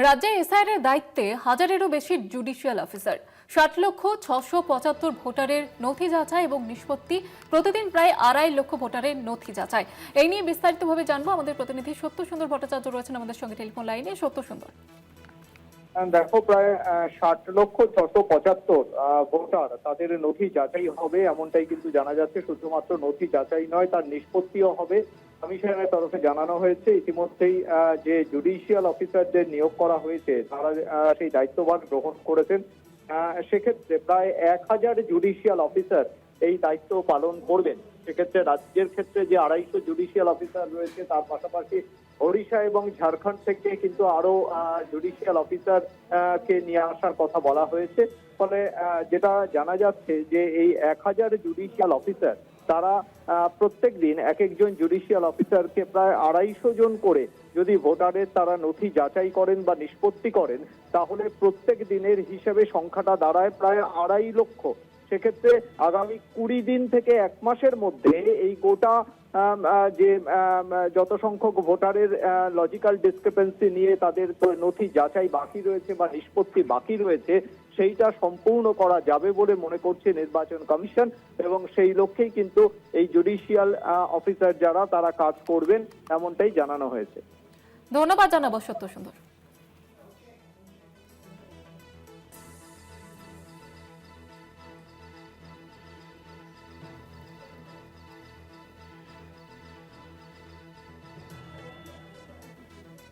রাজ্যে এসআইআর এর দায়িত্বে হাজারেরও বেশি জুডিশিয়াল অফিসার, 60,675,000 ভোটারের নথি যাচাই এবং নিষ্পত্তি, প্রতিদিন প্রায় 2.5 লক্ষ ভোটারের নথি যাচাই। এই নিয়ে বিস্তারিতভাবে জানবো। আমাদের প্রতিনিধি সত্য সুন্দর ভট্টাচার্য রয়েছেন আমাদের সঙ্গে টেলিফোন লাইনে। সত্য সুন্দর, দেখো, প্রায় 60,675,000 ভোটার, তাদের নথি যাচাই হবে এমনটাই কিন্তু জানা যাচ্ছে। শুধুমাত্র নথি যাচাই নয়, তার নিষ্পত্তিও হবে। কমিশনের তরফে জানানো হয়েছে ইতিমধ্যেই যে জুডিশিয়াল অফিসারদের নিয়োগ করা হয়েছে তারা সেই দায়িত্বভার গ্রহণ করেছেন। সেক্ষেত্রে প্রায় 1,000 জুডিশিয়াল অফিসার এই দায়িত্ব পালন করবেন। সেক্ষেত্রে রাজ্যের ক্ষেত্রে যে 250 জুডিশিয়াল অফিসার রয়েছে, তার পাশাপাশি ওড়িশা এবং ঝাড়খণ্ড থেকে কিন্তু আরো জুডিশিয়াল অফিসার কে নিয়ে আসার কথা বলা হয়েছে। ফলে যেটা জানা যাচ্ছে যে এই 1,000 জুডিশিয়াল অফিসার তারা প্রত্যেক দিন এক একজন জুডিশিয়াল অফিসারকে প্রায় 250 জন করে যদি ভোটারের তারা নথি যাচাই করেন বা নিষ্পত্তি করেন, তাহলে প্রত্যেক দিনের হিসেবে সংখ্যাটা দাঁড়ায় প্রায় 2.5 লক্ষ। সেক্ষেত্রে আগামী 20 দিন থেকে 1 মাসের মধ্যে এই গোটা যে যত সংখ্যক ভোটারের লজিক্যাল ডিসক্রিপেন্সি নিয়ে তাদের নথি যাচাই বাকি রয়েছে বা নিষ্পত্তি বাকি রয়েছে, সেইটা সম্পূর্ণ করা যাবে বলে মনে করছে নির্বাচন কমিশন। এবং সেই লক্ষ্যেই কিন্তু এই জুডিশিয়াল অফিসার যারা তারা কাজ করবেন এমনটাই জানানো হয়েছে। ধন্যবাদ জানাবো সত্য সুন্দর।